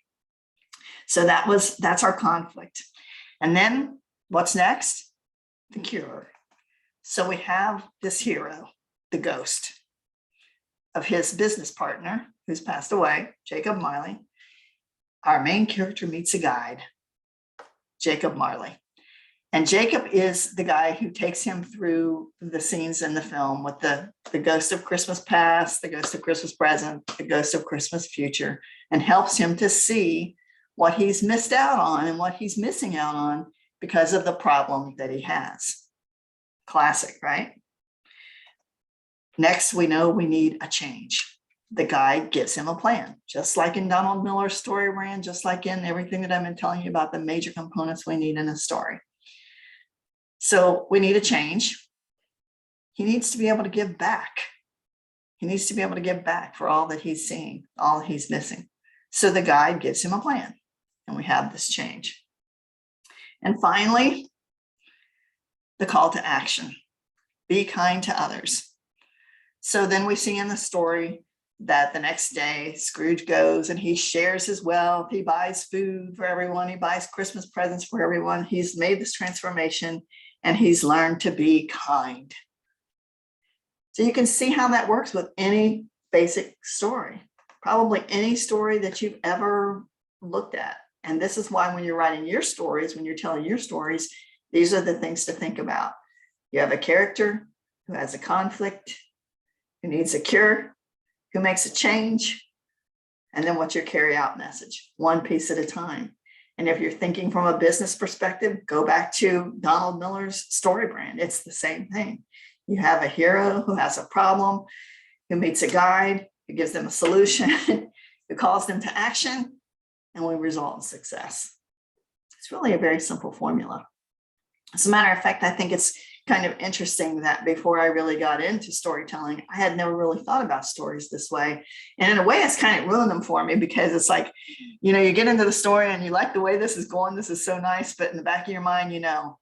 Speaker 1: So that's our conflict. And then what's next? The cure. So we have this hero, the ghost of his business partner who's passed away, Jacob Marley. Our main character meets a guide, Jacob Marley. And Jacob is the guy who takes him through the scenes in the film with the ghost of Christmas past, the ghost of Christmas present, the ghost of Christmas future, and helps him to see what he's missed out on and what he's missing out on because of the problem that he has. Classic, right? Next, we know we need a change. The guide gives him a plan, just like in Donald Miller's story ran, just like in everything that I've been telling you about the major components we need in a story. So we need a change. He needs to be able to give back. He needs to be able to give back for all that he's seeing, all he's missing. So the guide gives him a plan, and we have this change. And finally, the call to action. Be kind to others. So then we see in the story that the next day Scrooge goes and he shares his wealth. He buys food for everyone. He buys Christmas presents for everyone. He's made this transformation and he's learned to be kind. So you can see how that works with any basic story, probably any story that you've ever looked at. And this is why when you're writing your stories, when you're telling your stories, these are the things to think about. You have a character who has a conflict, who needs a cure, who makes a change, and then what's your carry out message, one piece at a time. And if you're thinking from a business perspective, go back to Donald Miller's story brand. It's the same thing. You have a hero who has a problem, who meets a guide, who gives them a solution, who calls them to action, and we result in success. It's really a very simple formula. As a matter of fact, I think it's kind of interesting that before I really got into storytelling, I had never really thought about stories this way. And in a way, it's kind of ruined them for me, because it's like, you know, you get into the story and you like the way this is going. This is so nice. But in the back of your mind, you know,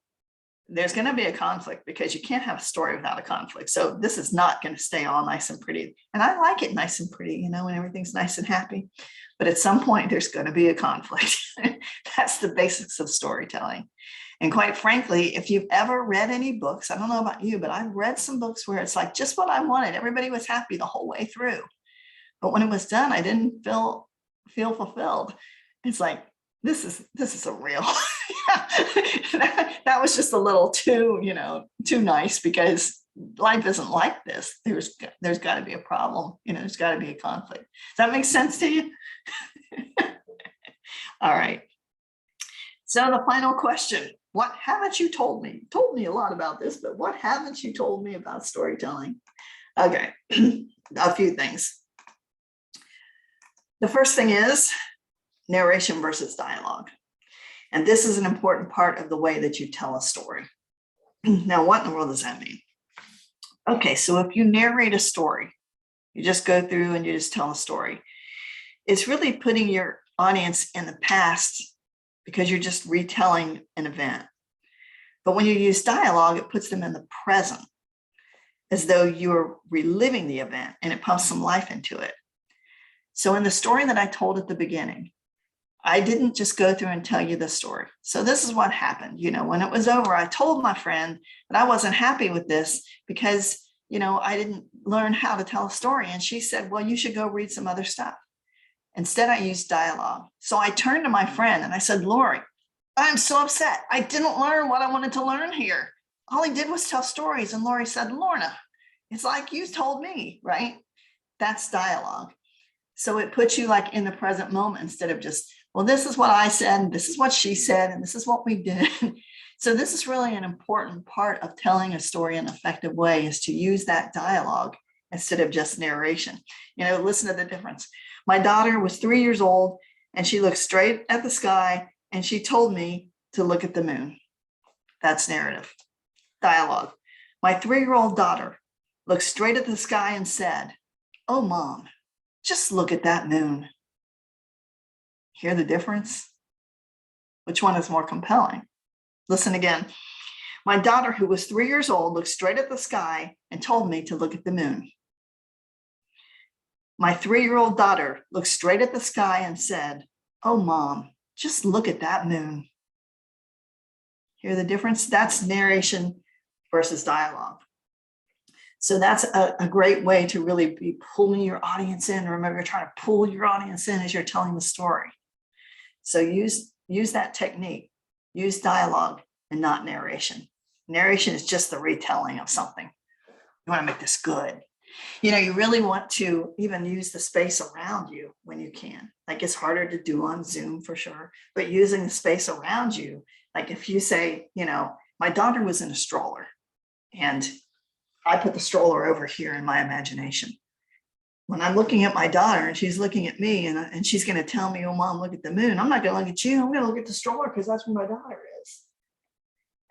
Speaker 1: there's going to be a conflict, because you can't have a story without a conflict. So this is not going to stay all nice and pretty. And I like it nice and pretty, you know, when everything's nice and happy. But at some point, there's going to be a conflict. That's the basics of storytelling. And quite frankly, if you've ever read any books, I don't know about you, but I've read some books where it's like just what I wanted. Everybody was happy the whole way through. But when it was done, I didn't feel fulfilled. It's like, this is a real, that was just a little too, you know, too nice, because life isn't like this. There's got to be a problem, you know, there's got to be a conflict. Does that make sense to you? All right. So the final question, what haven't you told me? You told me a lot about this, but what haven't you told me about storytelling? Okay, a few things. The first thing is narration versus dialogue. And this is an important part of the way that you tell a story. Now, what in the world does that mean? Okay, so if you narrate a story, you just go through and you just tell a story. It's really putting your audience in the past, because you're just retelling an event. But when you use dialogue, it puts them in the present, as though you're reliving the event, and it pumps some life into it. So in the story that I told at the beginning, I didn't just go through and tell you the story. So this is what happened. You know, when it was over, I told my friend that I wasn't happy with this because, you know, I didn't learn how to tell a story. And she said, well, you should go read some other stuff. Instead, I used dialogue. So I turned to my friend and I said, Lori, I'm so upset. I didn't learn what I wanted to learn here. All he did was tell stories. And Lori said, Lorna, it's like you told me, right? That's dialogue. So it puts you like in the present moment, instead of just, well, this is what I said, and this is what she said, and this is what we did. So this is really an important part of telling a story in an effective way, is to use that dialogue instead of just narration. You know, listen to the difference. My daughter was 3 years old, and she looked straight at the sky, and she told me to look at the moon. That's narrative. Dialogue. My 3-year-old daughter looked straight at the sky and said, oh, Mom, just look at that moon. Hear the difference? Which one is more compelling? Listen again. My daughter, who was 3 years old, looked straight at the sky and told me to look at the moon. My 3-year-old daughter looked straight at the sky and said, oh, Mom, just look at that moon. Hear the difference? That's narration versus dialogue. So that's a great way to really be pulling your audience in. Remember, you're trying to pull your audience in as you're telling the story. So use that technique. Use dialogue and not narration. Narration is just the retelling of something. You want to make this good. You know, you really want to even use the space around you when you can. Like, it's harder to do on Zoom for sure, but using the space around you. Like if you say, you know, my daughter was in a stroller and I put the stroller over here in my imagination. When I'm looking at my daughter and she's looking at me and she's going to tell me, oh, Mom, look at the moon. I'm not going to look at you. I'm going to look at the stroller, because that's where my daughter is.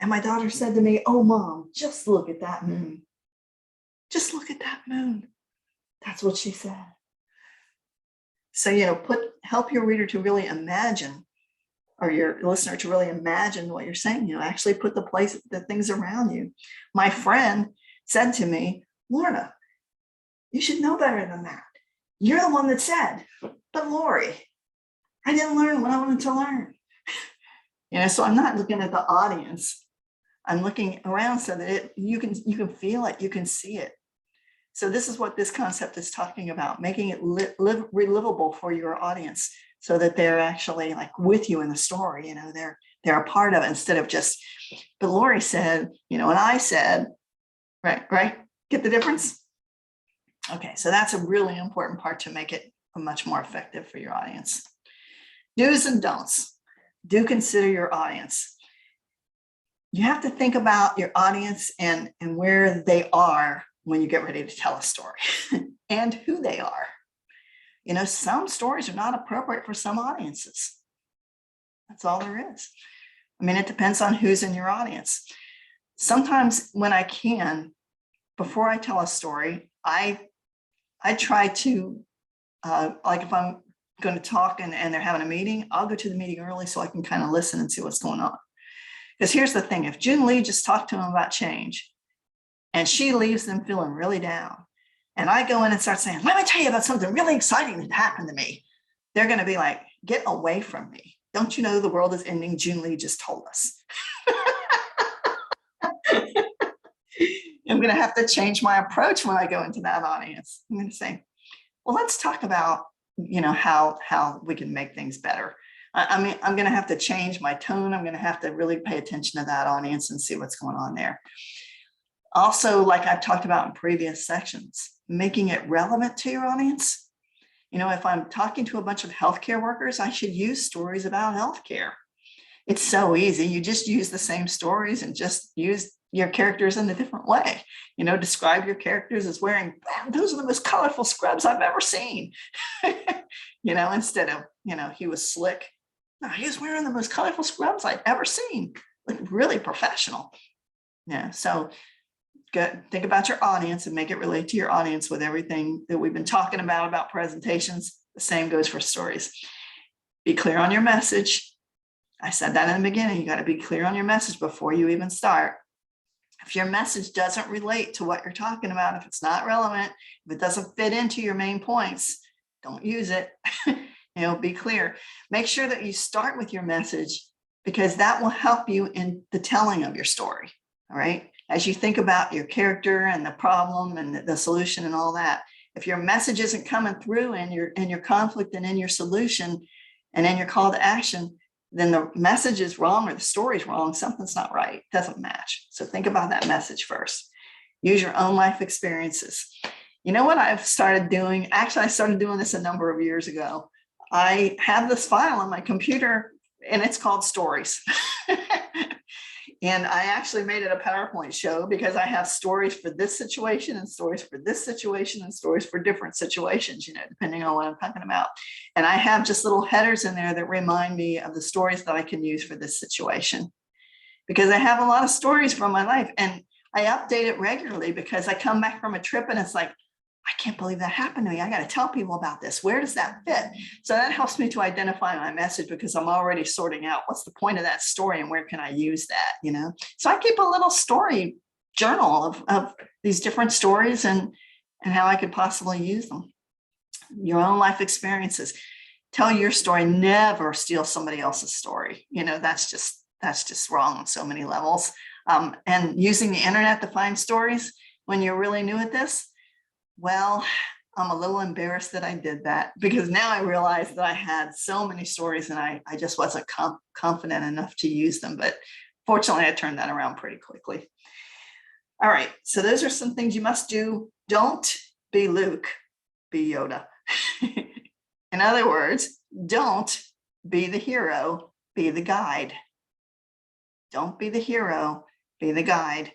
Speaker 1: And my daughter said to me, oh, Mom, just look at that moon. Just look at that moon. That's what she said. So, you know, help your reader to really imagine, or your listener to really imagine what you're saying. You know, actually put the things around you. My friend said to me, Lorna, you should know better than that. You're the one that said, but Lori, I didn't learn what I wanted to learn. You know, so I'm not looking at the audience. I'm looking around so that you can feel it, you can see it. So this is what this concept is talking about, making it relivable for your audience, so that they're actually like with you in the story. You know, they're a part of it, instead of just, but Lori said, you know, and I said, right? Get the difference? Okay, so that's a really important part to make it much more effective for your audience. Do's and don'ts. do consider your audience. You have to think about your audience and where they are when you get ready to tell a story and who they are. You know, some stories are not appropriate for some audiences. That's all there is. I mean, it depends on who's in your audience. Sometimes when I can, before I tell a story, I try to, like if I'm going to talk and they're having a meeting, I'll go to the meeting early so I can kind of listen and see what's going on. Because here's the thing, if June Lee just talked to them about change and she leaves them feeling really down, and I go in and start saying, let me tell you about something really exciting that happened to me, they're going to be like, get away from me. Don't you know the world is ending? June Lee just told us. I'm going to have to change my approach when I go into that audience. I'm going to say, well, let's talk about, you know, how we can make things better. I mean, I'm going to have to change my tone. I'm going to have to really pay attention to that audience and see what's going on there. Also, like I've talked about in previous sections, making it relevant to your audience. You know, if I'm talking to a bunch of healthcare workers, I should use stories about healthcare. It's so easy. You just use the same stories and just use your characters in a different way. You know, describe your characters as wearing, wow, those are the most colorful scrubs I've ever seen. You know, instead of, you know, he was slick. No, he was wearing the most colorful scrubs I've ever seen. Like really professional. Yeah. So think about your audience and make it relate to your audience with everything that we've been talking about presentations. The same goes for stories. Be clear on your message. I said that in the beginning. You got to be clear on your message before you even start. If your message doesn't relate to what you're talking about, if it's not relevant, if it doesn't fit into your main points, don't use it. You know, be clear. Make sure that you start with your message because that will help you in the telling of your story. All right. As you think about your character and the problem and the solution and all that, if your message isn't coming through in your conflict and in your solution and in your call to action, then the message is wrong or the story's wrong. Something's not right. It doesn't match. So think about that message first. Use your own life experiences. You know what I've started doing? Actually, I started doing this a number of years ago. I have this file on my computer and it's called Stories. And I actually made it a PowerPoint show because I have stories for this situation and stories for this situation and stories for different situations, you know, depending on what I'm talking about. And I have just little headers in there that remind me of the stories that I can use for this situation. Because I have a lot of stories from my life and I update it regularly because I come back from a trip and it's like, I can't believe that happened to me. I got to tell people about this. Where does that fit? So that helps me to identify my message because I'm already sorting out what's the point of that story and where can I use that, you know? So I keep a little story journal of these different stories and how I could possibly use them. Your own life experiences. Tell your story, never steal somebody else's story. You know, that's just wrong on so many levels. And using the internet to find stories when you're really new at this, well, I'm a little embarrassed that I did that because now I realize that I had so many stories and I just wasn't confident enough to use them. But fortunately, I turned that around pretty quickly. All right, so those are some things you must do. Don't be Luke, be Yoda. In other words, don't be the hero, be the guide. Don't be the hero, be the guide.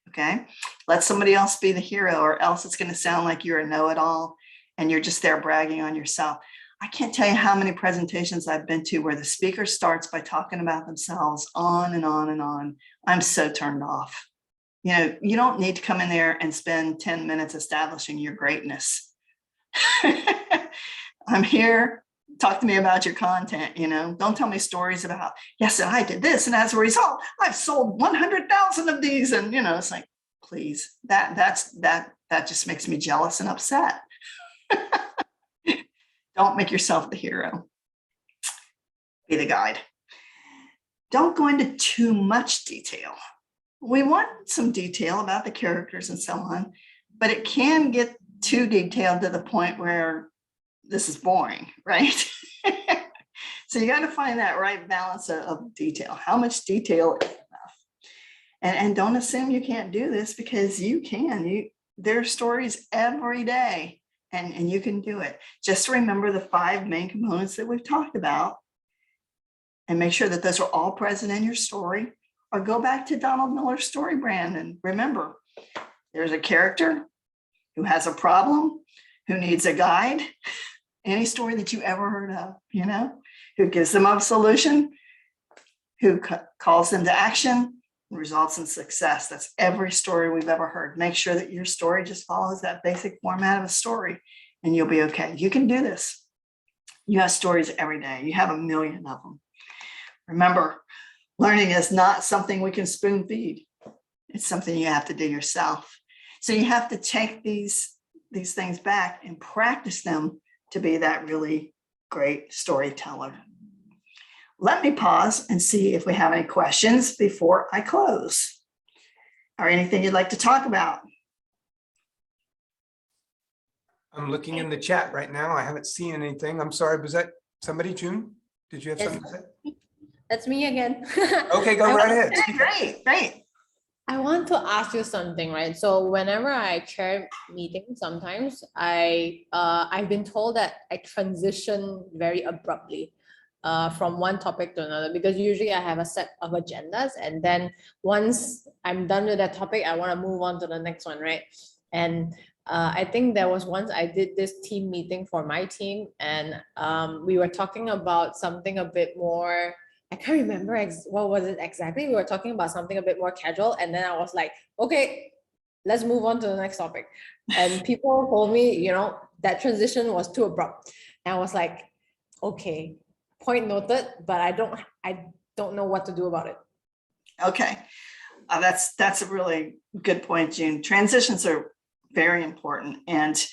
Speaker 1: Okay, let somebody else be the hero or else it's going to sound like you're a know-it-all and you're just there bragging on yourself. I can't tell you how many presentations I've been to where the speaker starts by talking about themselves on and on and on. I'm so turned off. You know, you don't need to come in there and spend 10 minutes establishing your greatness. I'm here. Talk to me about your content, you know, don't tell me stories about, yes, and I did this. And as a result, I've sold 100,000 of these. And, you know, it's like, please, that just makes me jealous and upset. Don't make yourself the hero. Be the guide. Don't go into too much detail. We want some detail about the characters and so on, but it can get too detailed to the point where this is boring, right? So you got to find that right balance of detail. How much detail is enough? And don't assume you can't do this because you can. There are stories every day and you can do it. Just remember the 5 main components that we've talked about and make sure that those are all present in your story, or go back to Donald Miller's story brand and remember, there's a character who has a problem, who needs a guide, any story that you ever heard of, who gives them a solution, who calls them to action, results in success. That's every story we've ever heard. Make sure that your story just follows that basic format of a story and you'll be okay. You can do this. You have stories every day. You have a million of them. Remember, learning is not something we can spoon feed. It's something you have to do yourself. So you have to take these things back and practice them to be that really great storyteller. Let me pause and see if we have any questions before I close. Or anything you'd like to talk about?
Speaker 3: I'm looking in the chat right now. I haven't seen anything. I'm sorry. Was that somebody, June? Did you have
Speaker 5: Yes.
Speaker 3: something to say?
Speaker 5: That's me again.
Speaker 3: Okay, go right ahead.
Speaker 1: Okay, great.
Speaker 5: I want to ask you something, right? So whenever I chair meetings, sometimes I've been told that I transition very abruptly from one topic to another, because usually I have a set of agendas, and then once I'm done with that topic, I want to move on to the next one, right? And I think there was once I did this team meeting for my team, and we were talking about something a bit more, I can't remember what was it exactly. We were talking about something a bit more casual, and then I was like, okay, let's move on to the next topic. And people told me, that transition was too abrupt. And I was like, okay, point noted, but I don't know what to do about it.
Speaker 1: Okay, that's a really good point, June. Transitions are very important, and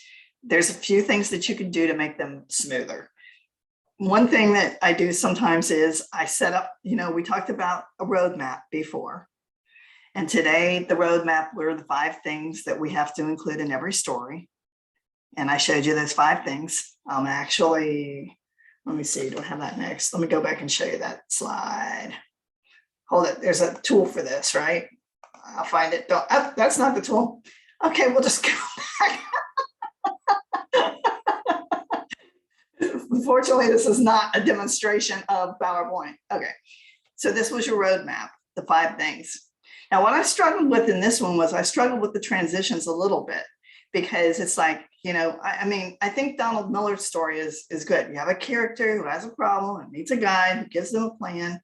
Speaker 1: there's a few things that you can do to make them smoother. One thing that I do sometimes is I set up, we talked about a roadmap before. And today the roadmap were the 5 things that we have to include in every story. And I showed you those 5 things. Actually, let me see, do I have that next? Let me go back and show you that slide. Hold it, there's a tool for this, right? I'll find it. That's not the tool. Okay, we'll just go back. Unfortunately, this is not a demonstration of PowerPoint. Okay, so this was your roadmap, the 5 things. Now, what I struggled with in this one was I struggled with the transitions a little bit, because it's like, I think Donald Miller's story is good. You have a character who has a problem and needs a guide who gives them a plan.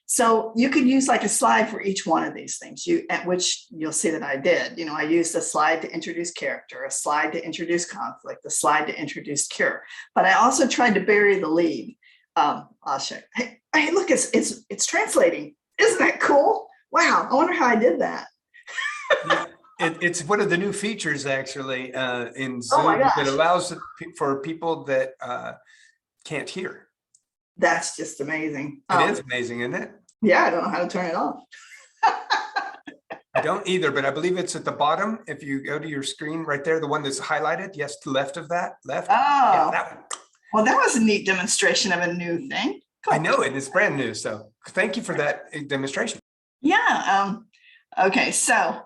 Speaker 1: So you could use like a slide for each one of these things, which you'll see that I did. I used a slide to introduce character, a slide to introduce conflict, a slide to introduce cure. But I also tried to bury the lead. I'll show you. Hey, look, it's translating. Isn't that cool? Wow, I wonder how I did that.
Speaker 3: It's one of the new features actually in Zoom.
Speaker 1: Oh my gosh.
Speaker 3: That allows for people that can't hear.
Speaker 1: That's just amazing.
Speaker 3: It is amazing, isn't it?
Speaker 1: Yeah, I don't know how to turn it off.
Speaker 3: I don't either, but I believe it's at the bottom. If you go to your screen right there, the one that's highlighted, yes, to left of that, left.
Speaker 1: Oh,
Speaker 3: Yeah, that one.
Speaker 1: well, that was a neat demonstration of a new thing. Cool.
Speaker 3: I know it. It's brand new. So thank you for that demonstration.
Speaker 1: Yeah. Okay, so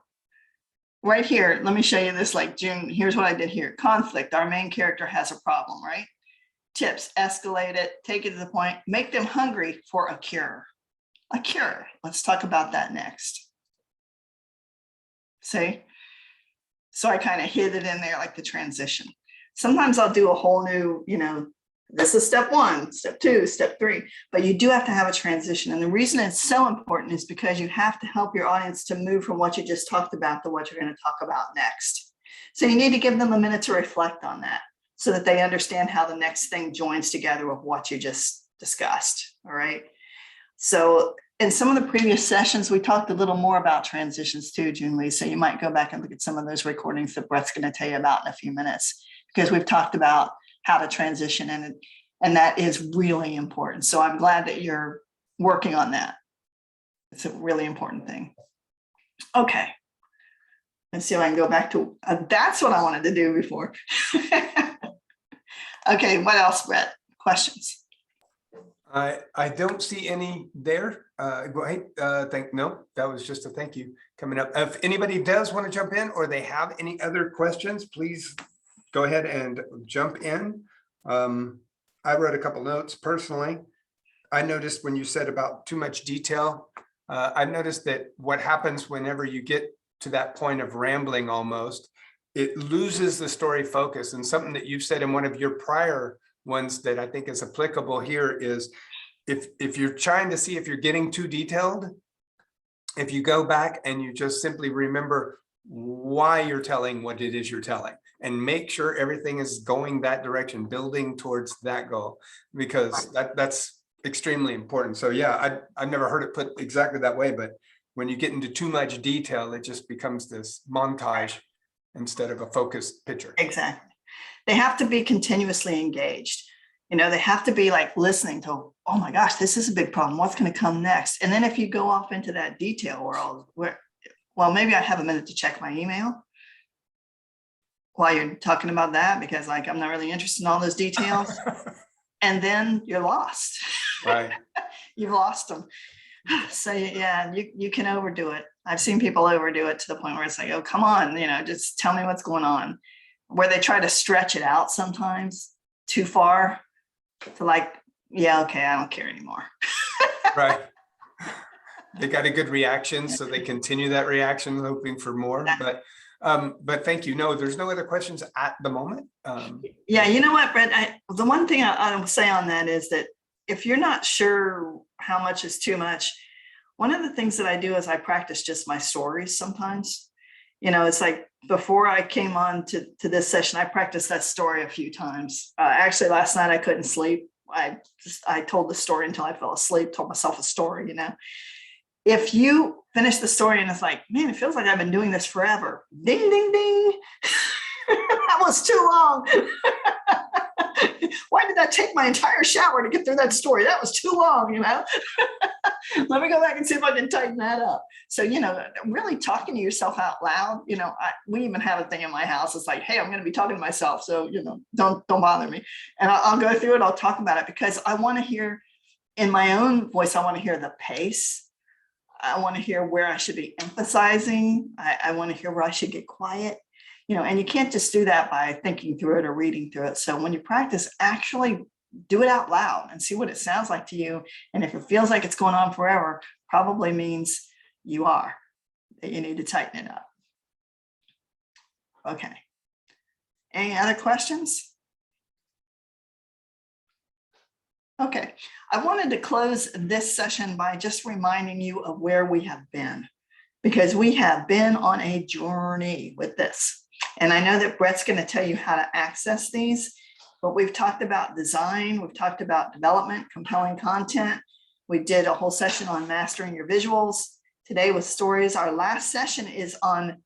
Speaker 1: right here, let me show you this like June. Here's what I did here. Conflict. Our main character has a problem, right? Tips: escalate it, take it to the point, make them hungry for a cure. A cure. Let's talk about that next. See? So I kind of hid it in there like the transition. Sometimes I'll do a whole new, this is step 1, step 2, step 3, but you do have to have a transition. And the reason it's so important is because you have to help your audience to move from what you just talked about to what you're going to talk about next. So you need to give them a minute to reflect on that, so that they understand how the next thing joins together with what you just discussed. All right. So in some of the previous sessions, we talked a little more about transitions too, June Lee. So you might go back and look at some of those recordings that Brett's going to tell you about in a few minutes, because we've talked about how to transition, and that is really important. So I'm glad that you're working on that. It's a really important thing. Okay. Let's see if I can go back to, that's what I wanted to do before. Okay, what else, Brett? Questions?
Speaker 3: I don't see any there. Go ahead. No, that was just a thank you coming up. If anybody does want to jump in, or they have any other questions, please go ahead and jump in. I wrote a couple notes personally. I noticed when you said about too much detail, I noticed that what happens whenever you get to that point of rambling almost, it loses the story focus. And something that you've said in one of your prior ones that I think is applicable here is if you're trying to see if you're getting too detailed, if you go back and you just simply remember why you're telling what it is you're telling and make sure everything is going that direction, building towards that goal, because that's extremely important. So yeah, I've never heard it put exactly that way, but when you get into too much detail, it just becomes this montage instead of a focused picture.
Speaker 1: Exactly. They have to be continuously engaged. You know, they have to be like listening to, oh my gosh, this is a big problem. What's going to come next? And then if you go off into that detail world where, well, maybe I have a minute to check my email while you're talking about that, because like, I'm not really interested in all those details. And then you're lost.
Speaker 3: Right.
Speaker 1: You've lost them. So yeah, you can overdo it. I've seen people overdo it to the point where it's like, oh, come on, you know, just tell me what's going on. Where they try to stretch it out sometimes too far to like, yeah, okay, I don't care anymore.
Speaker 3: Right. They got a good reaction, so they continue that reaction, hoping for more. But thank you. No, there's no other questions at the moment.
Speaker 1: Yeah, you know what, Brett? The one thing I will say on that is that if you're not sure how much is too much, one of the things that I do is I practice just my stories sometimes. You know, it's like before I came on to this session, I practiced that story a few times. Actually, last night I couldn't sleep. I told the story until I fell asleep, told myself a story, you know. If you finish the story and it's like, man, it feels like I've been doing this forever. Ding, ding, ding. That was too long. Why did that take my entire shower to get through that story? That was too long, you know. Let me go back and see if I can tighten that up. So, you know, really talking to yourself out loud, you know, we even have a thing in my house. It's like, hey, I'm going to be talking to myself. So, you know, don't bother me. And I'll go through it. I'll talk about it because I want to hear in my own voice. I want to hear the pace. I want to hear where I should be emphasizing. I want to hear where I should get quiet, you know, and you can't just do that by thinking through it or reading through it. So when you practice, actually do it out loud and see what it sounds like to you. And if it feels like it's going on forever, probably means that you need to tighten it up. Okay. Any other questions? Okay, I wanted to close this session by just reminding you of where we have been, because we have been on a journey with this. And I know that Brett's going to tell you how to access these, but we've talked about design, we've talked about development, compelling content. We did a whole session on mastering your visuals. Today with stories, our last session is on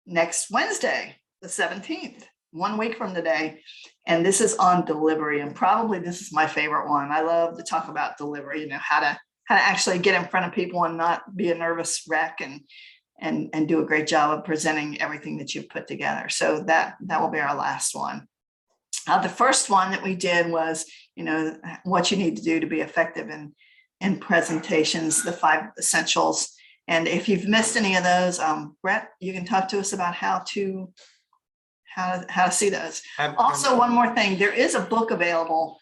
Speaker 1: next Wednesday, the 17th, 1 week from today. And this is on delivery. And probably this is my favorite one. I love to talk about delivery, you know, how to actually get in front of people and not be a nervous wreck and do a great job of presenting everything that you've put together. So that will be our last one. The first one that we did was, you know, what you need to do to be effective in presentations, the 5 essentials. And if you've missed any of those, Brett, you can talk to us about how to see those. Also, one more thing, there is a book available,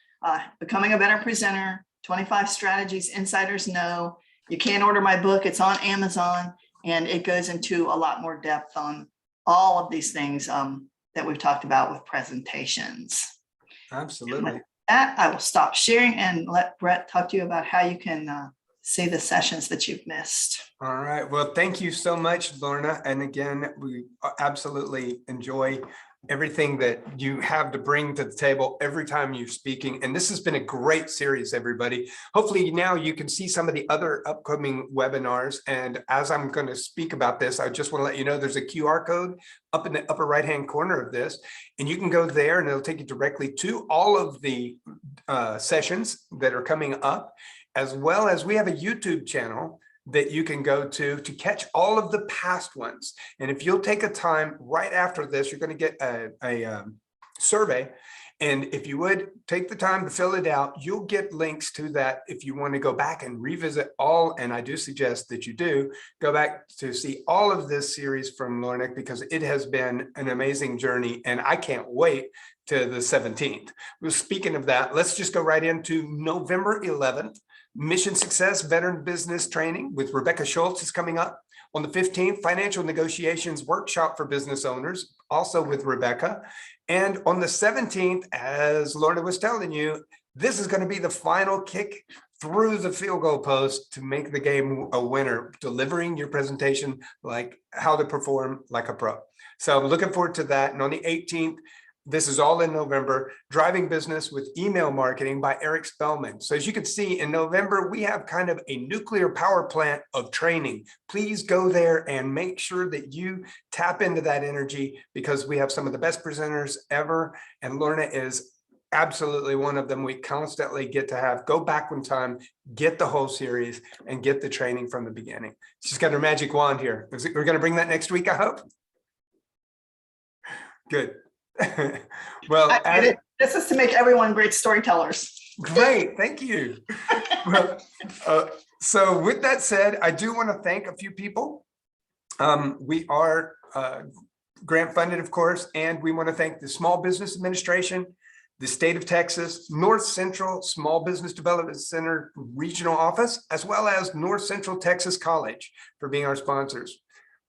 Speaker 1: Becoming a Better Presenter, 25 Strategies Insiders Know. You can't order my book, it's on Amazon, and it goes into a lot more depth on all of these things that we've talked about with presentations.
Speaker 3: Absolutely.
Speaker 1: With that, I will stop sharing and let Brett talk to you about how you can see the sessions that you've missed.
Speaker 3: All right. Well, thank you so much, Lorna. And again, we absolutely enjoy everything that you have to bring to the table every time you're speaking. And this has been a great series, everybody. Hopefully now you can see some of the other upcoming webinars. And as I'm going to speak about this, I just want to let you know there's a QR code up in the upper right-hand corner of this, and you can go there and it'll take you directly to all of the sessions that are coming up, as well as we have a YouTube channel that you can go to catch all of the past ones. And if you'll take a time right after this, you're going to get a survey. And if you would take the time to fill it out, you'll get links to that if you want to go back and revisit all. And I do suggest that you do go back to see all of this series from Lorna, because it has been an amazing journey. And I can't wait to the 17th. Well, speaking of that, let's just go right into November 11th. Mission Success Veteran Business Training with Rebecca Schultz is coming up. On the 15th, Financial Negotiations Workshop for Business Owners, also with Rebecca. And on the 17th, as Lorna was telling you, this is going to be the final kick through the field goal post to make the game a winner, delivering your presentation like how to perform like a pro. So I'm looking forward to that. And on the 18th, this is all in November, Driving Business with Email Marketing by Eric Spellman. So as you can see, in November, we have kind of a nuclear power plant of training. Please go there and make sure that you tap into that energy, because we have some of the best presenters ever. And Lorna is absolutely one of them. We constantly get to have, go back one time, get the whole series and get the training from the beginning. She's got her magic wand here. We're going to bring that next week, I hope. Good. Well,
Speaker 1: this is to make everyone great storytellers.
Speaker 3: Great, thank you. Well, so with that said, I do want to thank a few people. We are grant funded, of course, and we want to thank the Small Business Administration, the state of Texas, North Central Small Business Development Center Regional Office, as well as North Central Texas College for being our sponsors.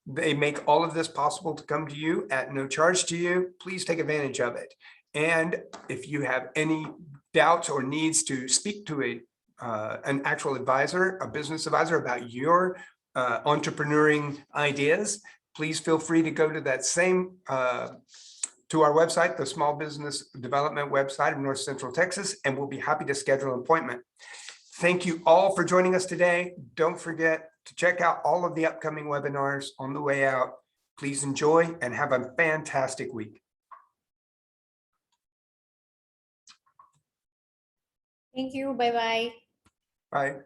Speaker 3: They make all of this possible to come to you at no charge to you. Please take advantage of it. And if you have any doubts or needs to speak to an actual advisor, a business advisor about your entrepreneuring ideas, please feel free to go to that same to our website, the Small Business Development website of North Central Texas, and we'll be happy to schedule an appointment. Thank you all for joining us today. Don't forget to check out all of the upcoming webinars on the way out. Please enjoy and have a fantastic week.
Speaker 5: Thank you. Bye-bye.
Speaker 3: Bye.